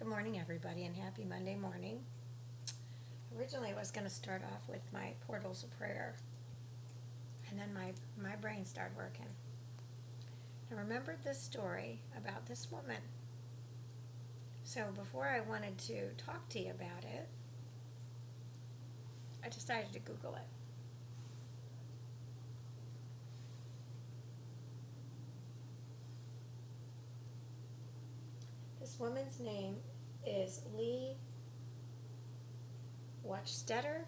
Good morning, everybody, and happy Monday morning. Originally, I was going to start off with my portals of prayer, and then my brain started working. I remembered this story about this woman. So before I wanted to talk to you about it, I decided to Google it. This woman's name is Lee Wachstetter.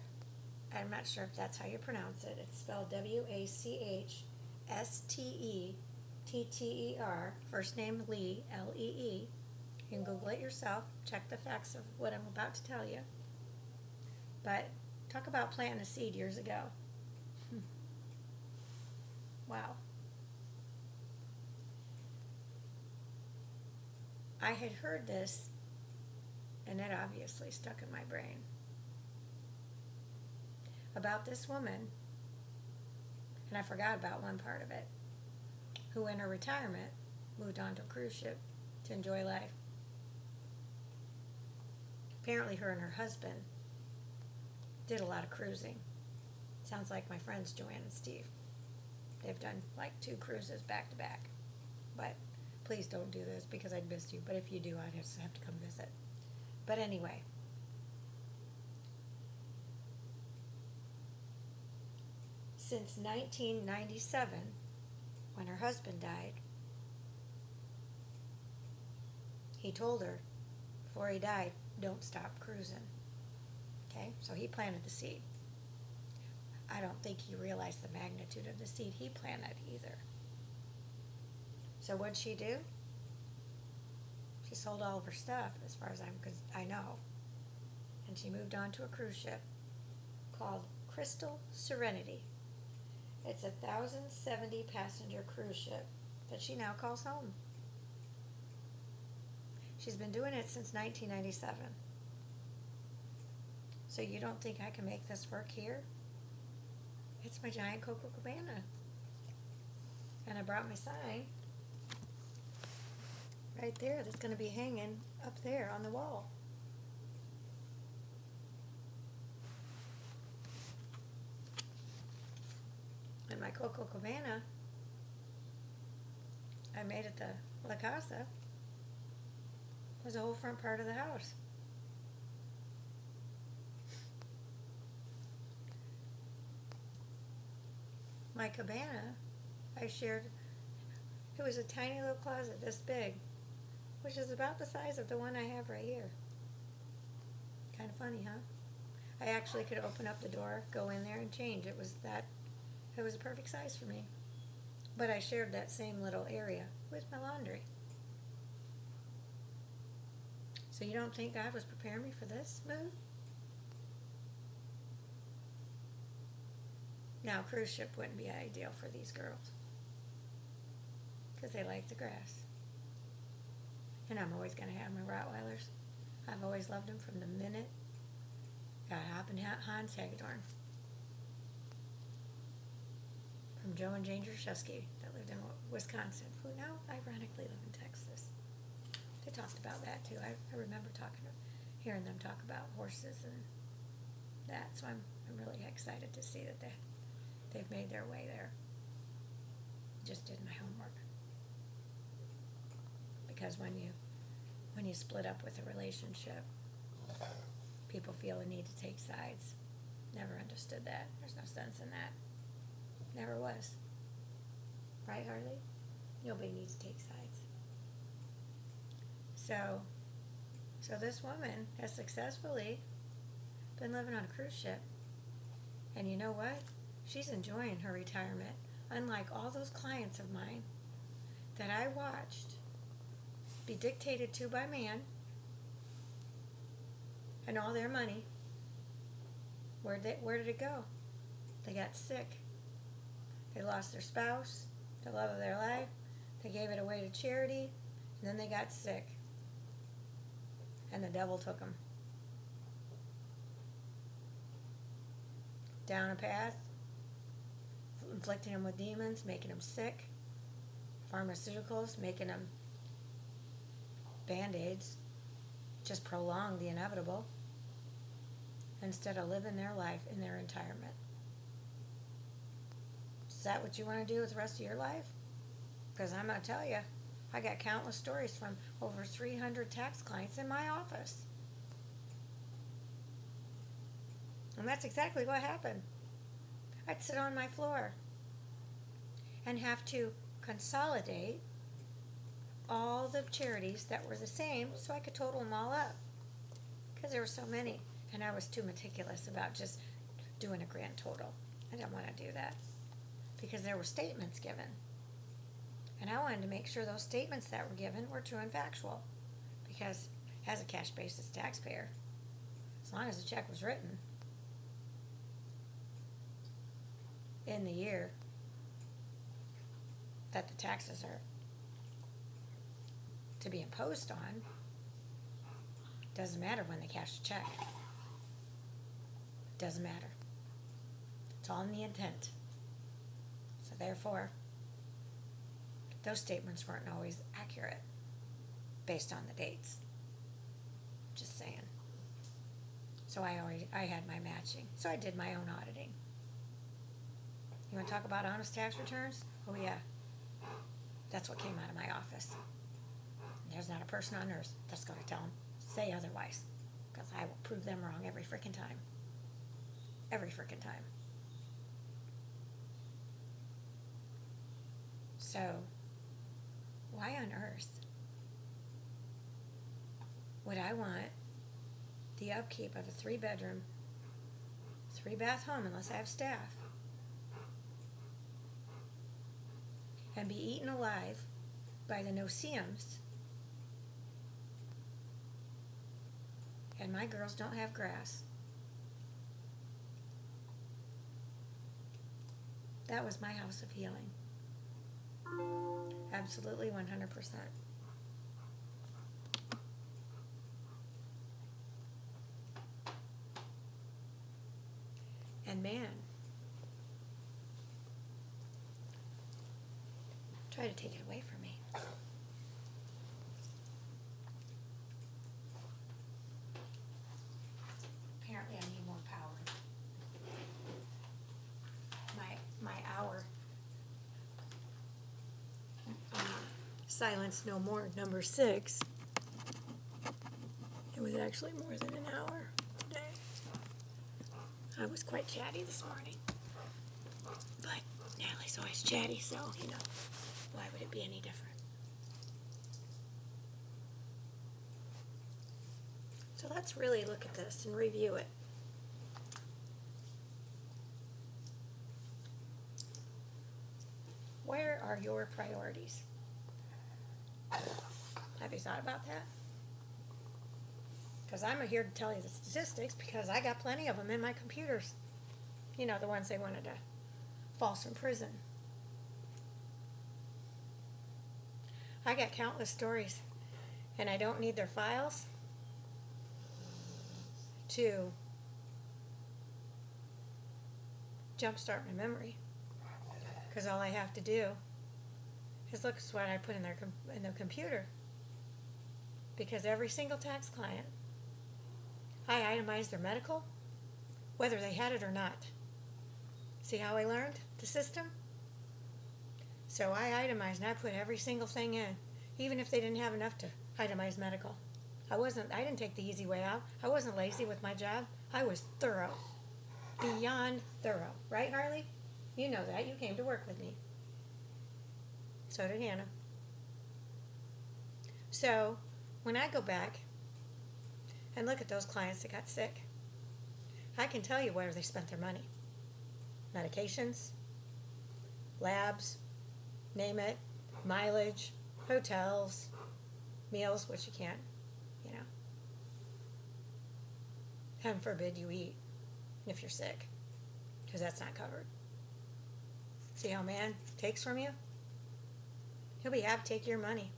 I'm not sure if that's how you pronounce it. It's spelled Wachstetter. First name Lee, Lee. You can Google it yourself. Check the facts of what I'm about to tell you. But talk about planting a seed years ago. Wow. I had heard this, and it obviously stuck in my brain, about this woman, and I forgot about one part of it, who in her retirement moved onto a cruise ship to enjoy life. Apparently her and her husband did a lot of cruising. Sounds like my friends Joanne and Steve. They've done like 2 cruises back to back. But please don't do this because I'd miss you. But if you do, I'd just have to come visit. But anyway, since 1997, when her husband died, he told her before he died, don't stop cruising. Okay, so he planted the seed. I don't think he realized the magnitude of the seed he planted either. So what'd she do? She sold all of her stuff, as far as I know, and she moved on to a cruise ship called Crystal Serenity. It's a 1,070 passenger cruise ship that she now calls home. She's been doing it since 1997. So you don't think I can make this work here? It's my giant Coco Cabana. And I brought my sign right there that's going to be hanging up there on the wall. And my Coco Cabana, I made it the La Casa, was the whole front part of the house. My cabana, I shared, it was a tiny little closet this big, which is about the size of the one I have right here. Kind of funny, huh? I actually could open up the door, go in there, and change. It was a perfect size for me. But I shared that same little area with my laundry. So you don't think God was preparing me for this move? Now, a cruise ship wouldn't be ideal for these girls because they like the grass. And I'm always going to have my Rottweilers. I've always loved them from the minute got Hop and Hans Hagedorn. From Joe and Jane Drashewski that lived in Wisconsin, who now ironically live in Texas. They talked about that too. I remember hearing them talk about horses and that. So I'm really excited to see that they've made their way there. Just did my homework. Because when you split up with a relationship, people feel the need to take sides. Never understood that. There's no sense in that. Never was. Right, Harley? Nobody needs to take sides. So this woman has successfully been living on a cruise ship. And you know what? She's enjoying her retirement, unlike all those clients of mine that I watched be dictated to by man and all their money. Where did it go? They got sick. They lost their spouse, the love of their life. They gave it away to charity, and then they got sick. And the devil took them down a path, inflicting them with demons, making them sick. Pharmaceuticals, making them Band-Aids, just prolong the inevitable instead of living their life in their retirement. Is that what you want to do with the rest of your life? Because I'm going to tell you, I got countless stories from over 300 tax clients in my office. And that's exactly what happened. I'd sit on my floor and have to consolidate all the charities that were the same so I could total them all up. Because there were so many. And I was too meticulous about just doing a grand total. I didn't want to do that. Because there were statements given. And I wanted to make sure those statements that were given were true and factual. Because as a cash basis taxpayer, as long as the check was written in the year that the taxes are to be imposed on, doesn't matter when they cash the check. Doesn't matter. It's all in the intent. So therefore, those statements weren't always accurate based on the dates. Just saying. So I had my matching. So I did my own auditing. You want to talk about honest tax returns? Oh yeah. That's what came out of my office. There's not a person on earth that's going to say otherwise. Because I will prove them wrong every freaking time. Every freaking time. So, why on earth would I want the upkeep of a 3-bedroom, 3-bath home unless I have staff and be eaten alive by the no-see-ums and my girls don't have grass? That was my house of healing. Absolutely 100%. And man, try to take it away from me. Apparently I need more power. My hour. Silence No More, number 6. It was actually more than an hour today. I was quite chatty this morning. But Natalie's always chatty, so, why would it be any different? So let's really look at this and review it. Where are your priorities? Have you thought about that? Because I'm here to tell you the statistics because I got plenty of them in my computers. The ones they wanted to false from prison. I got countless stories, and I don't need their files to jumpstart my memory. Because all I have to do is look at what I put in the computer. Because every single tax client, I itemized their medical, whether they had it or not. See how I learned the system? So I itemized and I put every single thing in, even if they didn't have enough to itemize medical. I didn't take the easy way out. I wasn't lazy with my job. I was thorough. Beyond thorough. Right, Harley? You know that. You came to work with me. So did Hannah. So, when I go back and look at those clients that got sick, I can tell you where they spent their money. Medications, labs, name it, mileage, hotels, meals, which you can't, Heaven forbid you eat if you're sick, because that's not covered. See how man takes from you? He'll be happy to take your money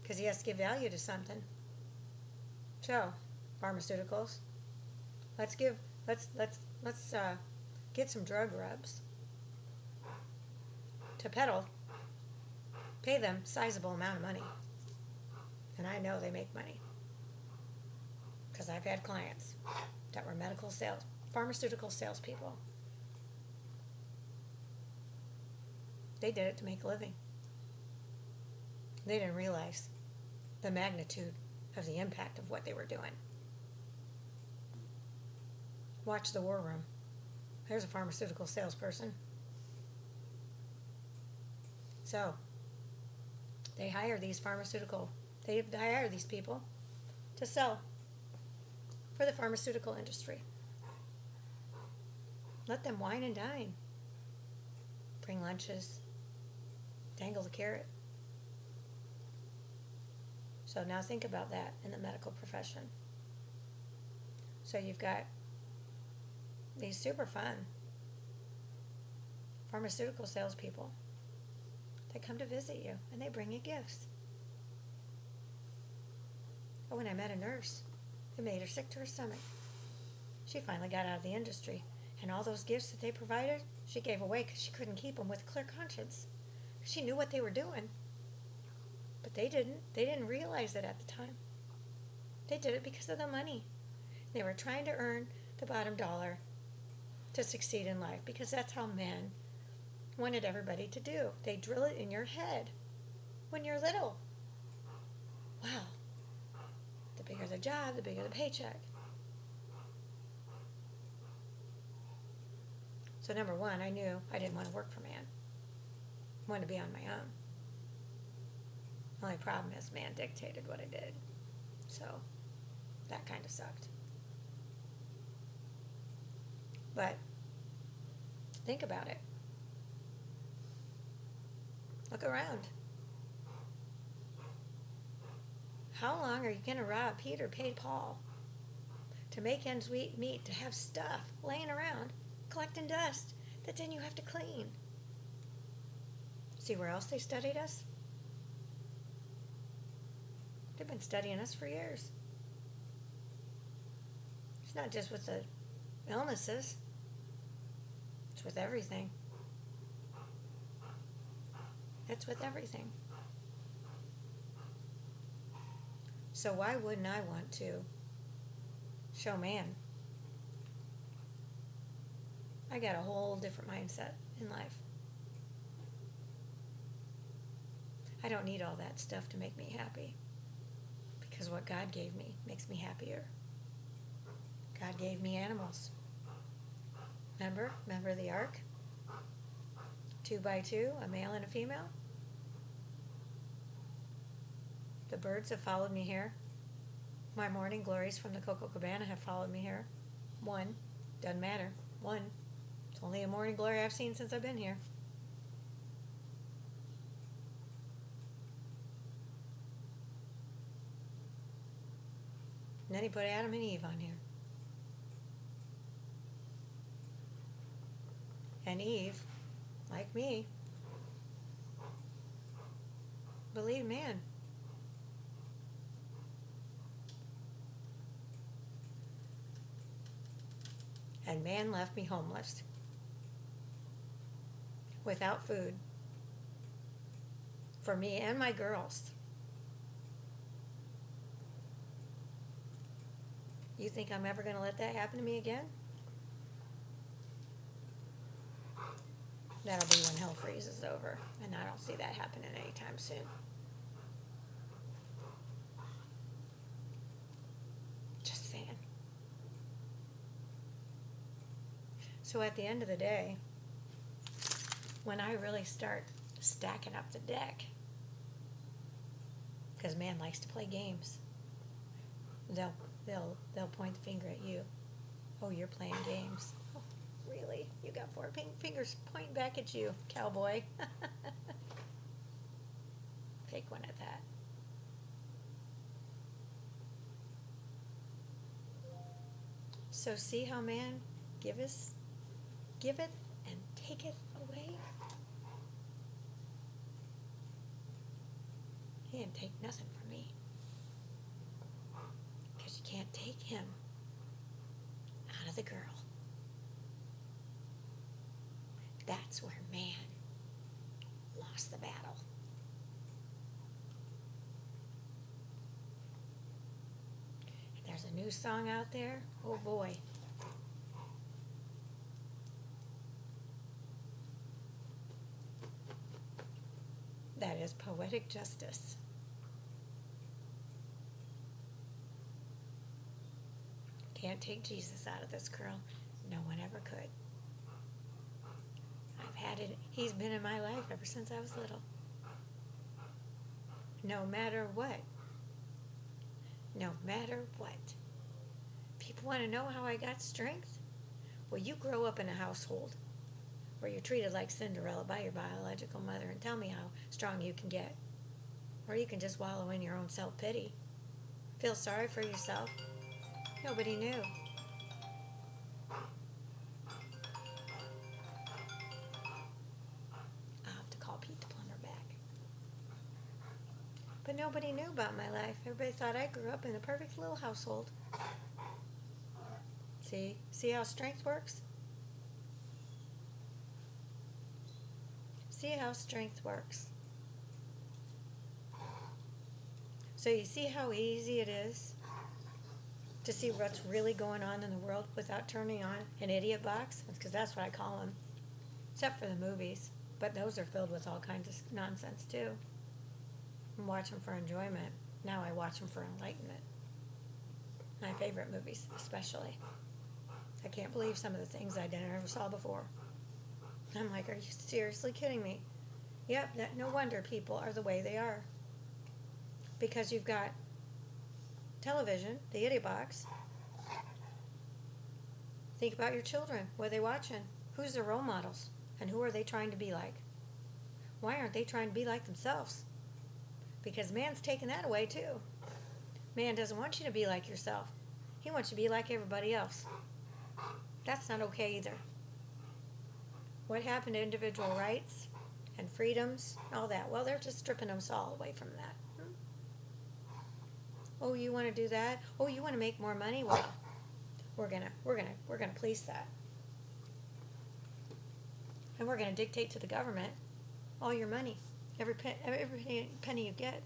because he has to give value to something. So, pharmaceuticals. Let's get some drug rubs to peddle. Pay them sizable amount of money, and I know they make money. because I've had clients that were pharmaceutical salespeople. They did it to make a living. They didn't realize the magnitude of the impact of what they were doing. Watch The War Room. There's a pharmaceutical salesperson. So, they hire these people to sell for the pharmaceutical industry. Let them wine and dine. Bring lunches. Dangle the carrot. So now think about that in the medical profession. So you've got these super fun pharmaceutical salespeople that come to visit you, and they bring you gifts. Oh, when I met a nurse, it made her sick to her stomach. She finally got out of the industry, and all those gifts that they provided, she gave away because she couldn't keep them with a clear conscience. She knew what they were doing, but they didn't. They didn't realize it at the time. They did it because of the money. They were trying to earn the bottom dollar to succeed in life, because that's how men wanted everybody to do. They drill it in your head when you're little. Wow. The bigger the job, the bigger the paycheck. So number one, I knew I didn't want to work for man. I wanted to be on my own. The only problem is man dictated what I did. So that kind of sucked. But think about it. Look around. How long are you going to rob Peter, paid Paul, to make ends meet, to have stuff laying around, collecting dust that then you have to clean? See where else they studied us? They've been studying us for years. It's not just with the illnesses. It's with everything. It's with everything. So why wouldn't I want to show man? I got a whole different mindset in life. I don't need all that stuff to make me happy, because what God gave me makes me happier. God gave me animals. Remember the ark? 2 by 2, a male and a female. The birds have followed me here. My morning glories from the Coco Cabana have followed me here. One. Doesn't matter. One. It's only a morning glory I've seen since I've been here. And then he put Adam and Eve on here. And Eve, like me, believed man. And man left me homeless, without food, for me and my girls. You think I'm ever going to let that happen to me again? That'll be when hell freezes over, and I don't see that happening anytime soon. Just saying. So at the end of the day, when I really start stacking up the deck, because man likes to play games, they'll point the finger at you. Oh, you're playing games. Oh, really? You got 4 fingers pointing back at you, cowboy. Fake one at that. So see how man giveth and taketh away? He didn't take nothing from me, because you can't take him out of the girl. That's where man lost the battle. And there's a new song out there. Oh boy. That is Poetic Justice. Can't take Jesus out of this girl. No one ever could. I've had it. He's been in my life ever since I was little. No matter what. No matter what. People want to know how I got strength? Well, you grow up in a household where you're treated like Cinderella by your biological mother, and tell me how strong you can get. Or you can just wallow in your own self-pity. Feel sorry for yourself. Nobody knew. I'll have to call Pete the plumber back. But nobody knew about my life. Everybody thought I grew up in a perfect little household. See how strength works? See how strength works. So you see how easy it is to see what's really going on in the world without turning on an idiot box? Because that's what I call them. Except for the movies. But those are filled with all kinds of nonsense too. I watch them for enjoyment. Now I watch them for enlightenment. My favorite movies, especially. I can't believe some of the things I never saw before. I'm like, are you seriously kidding me? Yep, no wonder people are the way they are. Because you've got television, the idiot box. Think about your children. What are they watching? Who's their role models? And who are they trying to be like? Why aren't they trying to be like themselves? Because man's taking that away too. Man doesn't want you to be like yourself. He wants you to be like everybody else. That's not okay either. What happened to individual rights and freedoms, all that? Well, they're just stripping us all away from that. Oh, you want to do that? Oh, you want to make more money? Well, we're gonna police that, and we're gonna dictate to the government all your money, every penny you get.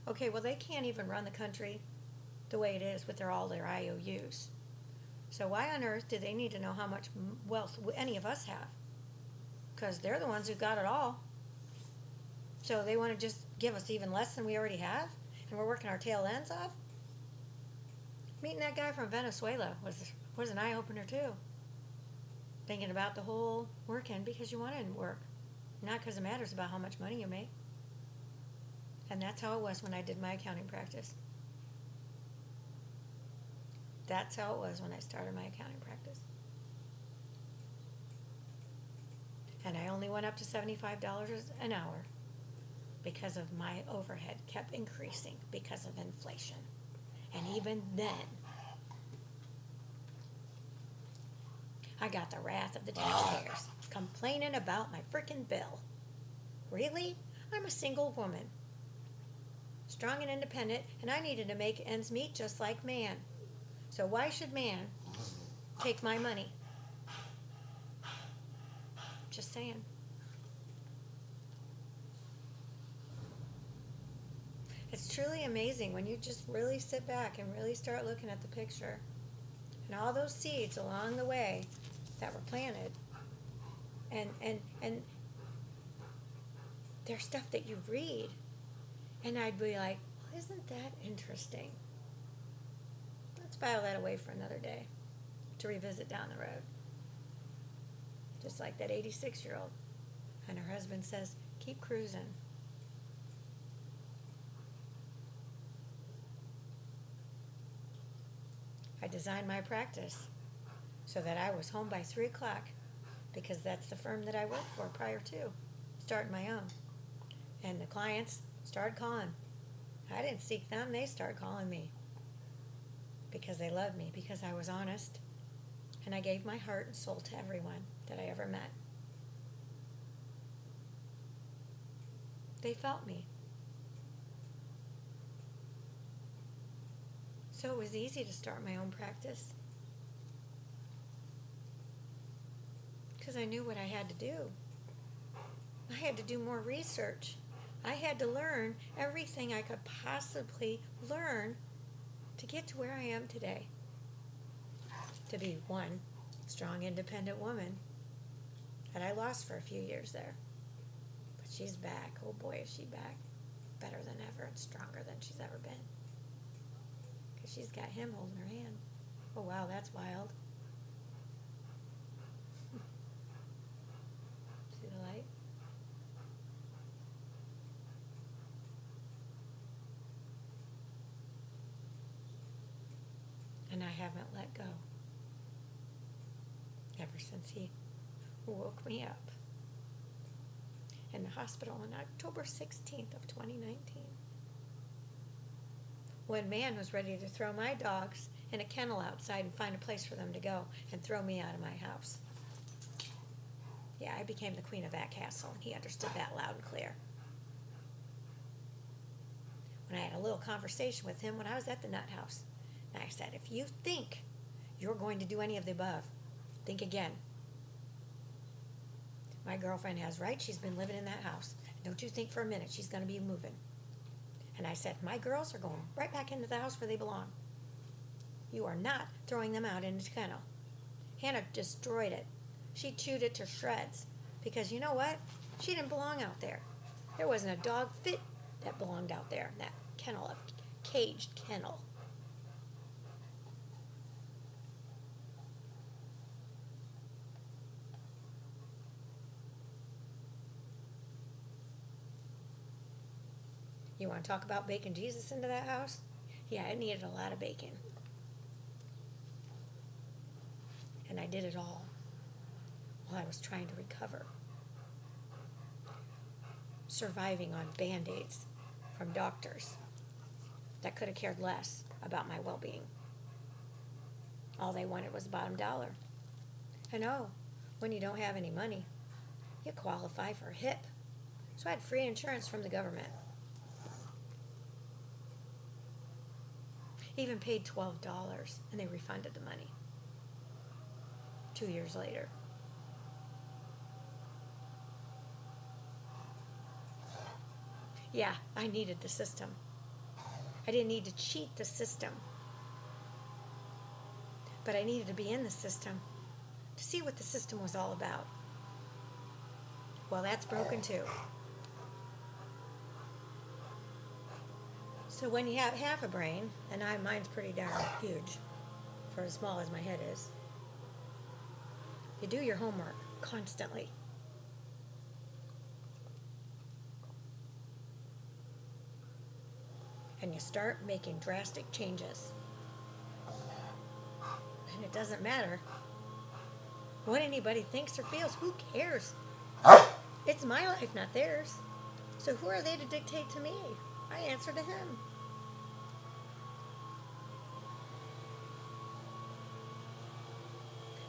Okay, well they can't even run the country the way it is with all their IOUs. So why on earth do they need to know how much wealth any of us have? Because they're the ones who got it all. So they want to just give us even less than we already have? And we're working our tail ends off? Meeting that guy from Venezuela was an eye-opener too. Thinking about the whole working because you want to work. Not because it matters about how much money you make. And that's how it was when I did my accounting practice. That's how it was when I started my accounting practice. And I only went up to $75 an hour because of my overhead kept increasing because of inflation. And even then, I got the wrath of the taxpayers complaining about my freaking bill. Really? I'm a single woman, strong and independent, and I needed to make ends meet just like man. So why should man take my money? Just saying. It's truly amazing when you just really sit back and really start looking at the picture and all those seeds along the way that were planted, and there's stuff that you read, and I'd be like, well, isn't that interesting? Let's file that away for another day to revisit down the road. Just like that 86-year-old, and her husband says, keep cruising. I designed my practice so that I was home by 3 o'clock because that's the firm that I worked for prior to starting my own. And the clients started calling. I didn't seek them, they started calling me because they loved me, because I was honest, and I gave my heart and soul to everyone that I ever met. They felt me. So it was easy to start my own practice because I knew what I had to do. I had to do more research. I had to learn everything I could possibly learn to get to where I am today. To be one strong, independent woman that I lost for a few years there. But she's back. Oh boy, is she back. Better than ever and stronger than she's ever been. Because she's got him holding her hand. Oh wow, that's wild. See the light? And I haven't let go. Ever since he woke me up in the hospital on October 16th of 2019. When man was ready to throw my dogs in a kennel outside and find a place for them to go and throw me out of my house. Yeah, I became the queen of that castle, and he understood that loud and clear. When I had a little conversation with him when I was at the nut house, and I said, if you think you're going to do any of the above, think again. My girlfriend has right. She's been living in that house. Don't you think for a minute she's going to be moving. And I said, my girls are going right back into the house where they belong. You are not throwing them out into the kennel. Hannah destroyed it. She chewed it to shreds. Because you know what? She didn't belong out there. There wasn't a dog fit that belonged out there in that kennel, a caged kennel. You want to talk about baking Jesus into that house? Yeah, it needed a lot of bacon. And I did it all while I was trying to recover. Surviving on Band-Aids from doctors that could have cared less about my well-being. All they wanted was the bottom dollar. And oh, when you don't have any money, you qualify for HIP. So I had free insurance from the government. Even paid $12 and they refunded the money 2 years later. Yeah, I needed the system. I didn't need to cheat the system. But I needed to be in the system to see what the system was all about. Well, that's broken too. So when you have half a brain, and mine's pretty darn huge for as small as my head is, you do your homework constantly. And you start making drastic changes. And it doesn't matter what anybody thinks or feels. Who cares? It's my life, not theirs. So who are they to dictate to me? I answer to him.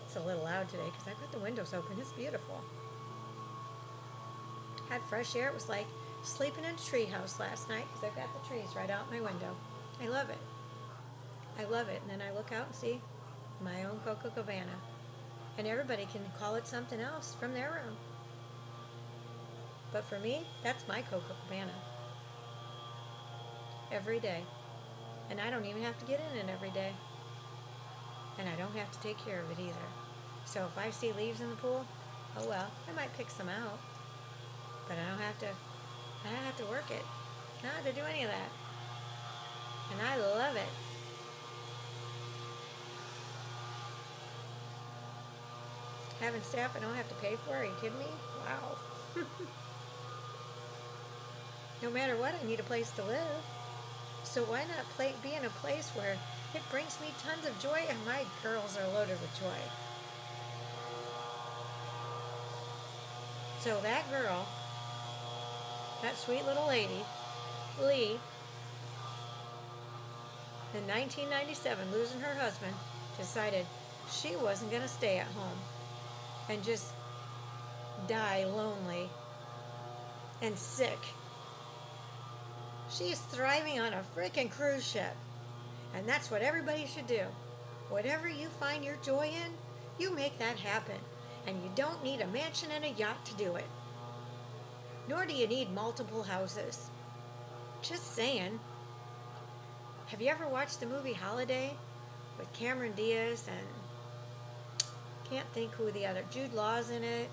It's a little loud today because I've got the windows open. It's beautiful. Had fresh air. It was like sleeping in a treehouse last night because I've got the trees right out my window. I love it. I love it. And then I look out and see my own Coco Cabana. And everybody can call it something else from their room. But for me, that's my Coco Cabana. Every day. And I don't even have to get in it every day. And I don't have to take care of it either. So if I see leaves in the pool, oh well, I might pick some out. But I don't have to work it. Not to do any of that. And I love it. Having staff I don't have to pay for, are you kidding me? Wow. No matter what, I need a place to live. So why not be in a place where it brings me tons of joy and my girls are loaded with joy? So that girl, that sweet little lady, Lee, in 1997, losing her husband, decided she wasn't going to stay at home and just die lonely and sick. She is thriving on a freaking cruise ship. And that's what everybody should do. Whatever you find your joy in, you make that happen. And you don't need a mansion and a yacht to do it. Nor do you need multiple houses. Just saying. Have you ever watched the movie Holiday with Cameron Diaz and can't think who the other, Jude Law's in it,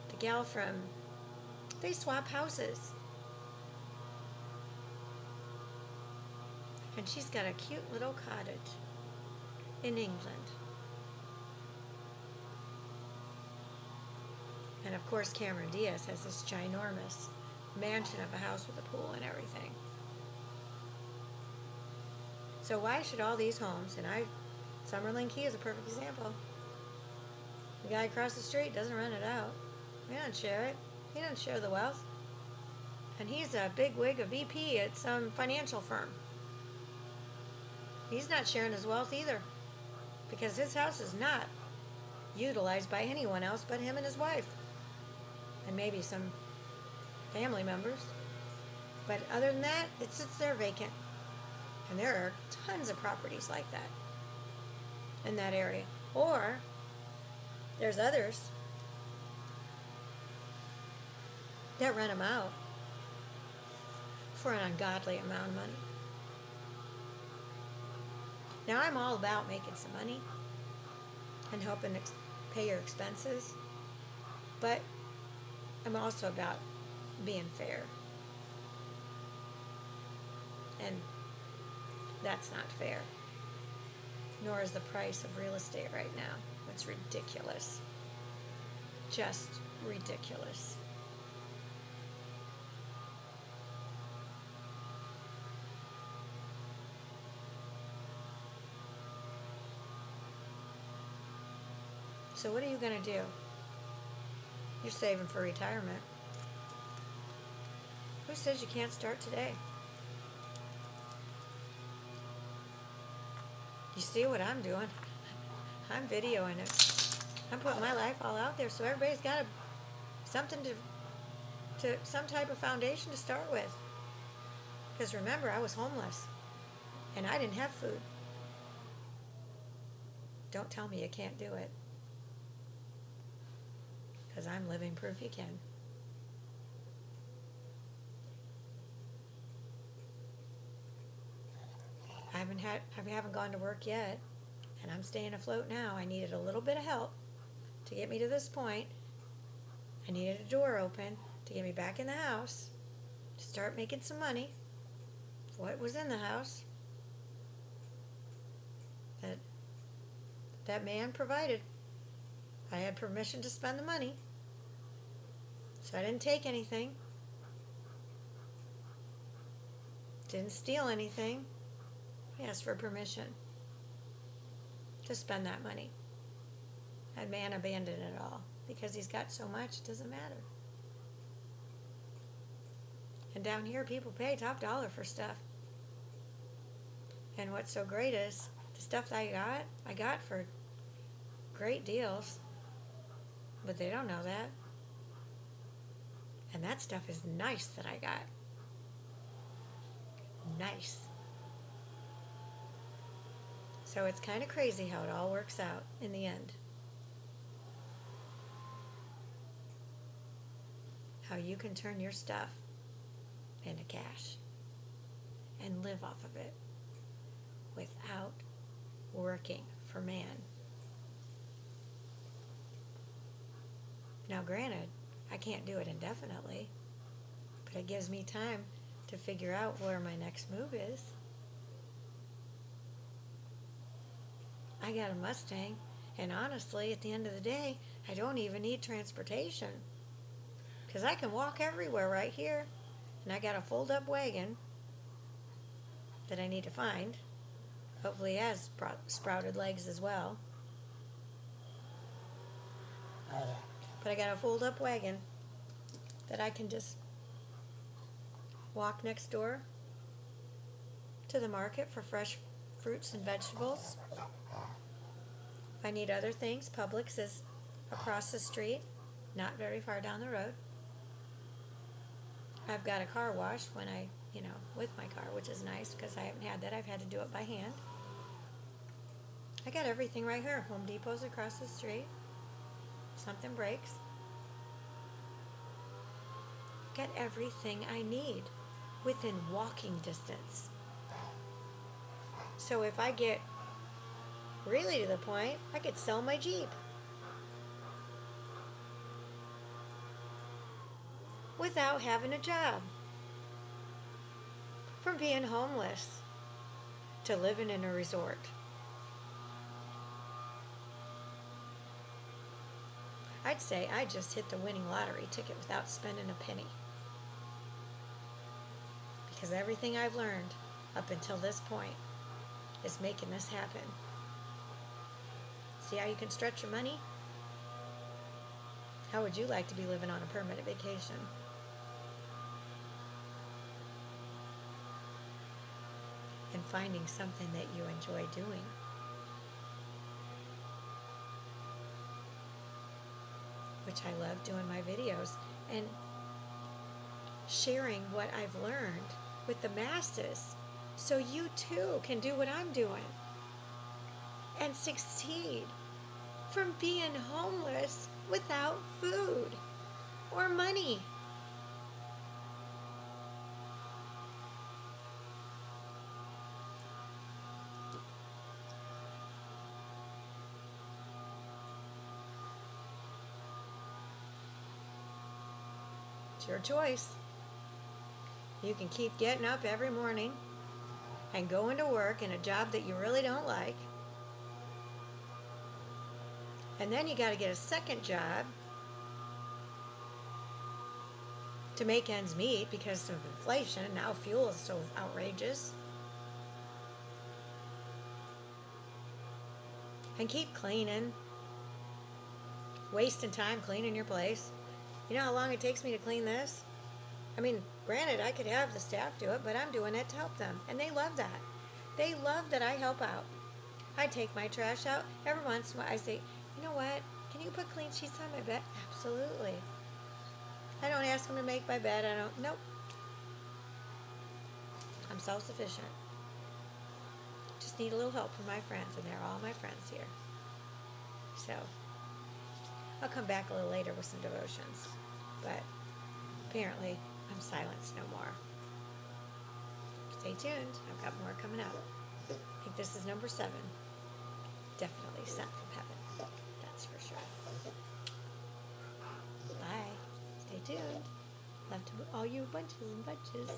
the gal from, they swap houses. And she's got a cute little cottage in England. And of course Cameron Diaz has this ginormous mansion of a house with a pool and everything. So why should all these homes, and Summerlin Key is a perfect example. The guy across the street doesn't rent it out. He doesn't share it. He doesn't share the wealth. And he's a big wig, a VP at some financial firm. He's not sharing his wealth either, because his house is not utilized by anyone else but him and his wife. And maybe some family members. But other than that, it sits there vacant. And there are tons of properties like that in that area. Or there's others that rent them out for an ungodly amount of money. Now, I'm all about making some money and helping pay your expenses, but I'm also about being fair. And that's not fair. Nor is the price of real estate right now. It's ridiculous. Just ridiculous. So what are you going to do? You're saving for retirement. Who says you can't start today? You see what I'm doing? I'm videoing it. I'm putting my life all out there, so everybody's got something to some type of foundation to start with. Because remember, I was homeless, and I didn't have food. Don't tell me you can't do it, because I'm living proof you can. I haven't gone to work yet, and I'm staying afloat now. I needed a little bit of help to get me to this point. I needed a door open to get me back in the house, to start making some money for what was in the house that man provided. I had permission to spend the money, so I didn't take anything, didn't steal anything. I asked for permission to spend that money. That man abandoned it all because he's got so much, it doesn't matter. And down here, people pay top dollar for stuff. And what's so great is the stuff that I got for great deals, but they don't know that. And that stuff is nice that I got. Nice. So it's kind of crazy how it all works out in the end. How you can turn your stuff into cash and live off of it without working for man. Now, granted, I can't do it indefinitely, but it gives me time to figure out where my next move is. I got a Mustang, and honestly, at the end of the day, I don't even need transportation, because I can walk everywhere right here. And I got a fold-up wagon that I need to find. Hopefully it has sprouted legs as well. But I got a fold-up wagon that I can just walk next door to the market for fresh fruits and vegetables. If I need other things, Publix is across the street, not very far down the road. I've got a car wash when with my car, which is nice because I haven't had that. I've had to do it by hand. I got everything right here. Home Depot's across the street. If something breaks, Get everything I need within walking distance. So if I get really to the point, I could sell my Jeep without having a job. From being homeless to living in a resort. I'd say I just hit the winning lottery ticket without spending a penny. Because everything I've learned up until this point is making this happen. See how you can stretch your money? How would you like to be living on a permanent vacation? And finding something that you enjoy doing. Which I love doing my videos and sharing what I've learned with the masses so you too can do what I'm doing and succeed from being homeless without food or money. It's your choice. You can keep getting up every morning and going to work in a job that you really don't like. And then you got to get a second job to make ends meet because of inflation. Now fuel is so outrageous. And keep cleaning. Wasting time cleaning your place. You know how long it takes me to clean this? I mean, granted, I could have the staff do it, but I'm doing it to help them. And they love that. They love that I help out. I take my trash out. Every once in a while I say, you know what? Can you put clean sheets on my bed? Absolutely. I don't ask them to make my bed. Nope. I'm self-sufficient. Just need a little help from my friends, and they're all my friends here. So, I'll come back a little later with some devotions. But apparently, I'm silenced no more. Stay tuned. I've got more coming up. I think this is number 7. Definitely sent from heaven. That's for sure. Bye. Stay tuned. Love to all you bunches and bunches.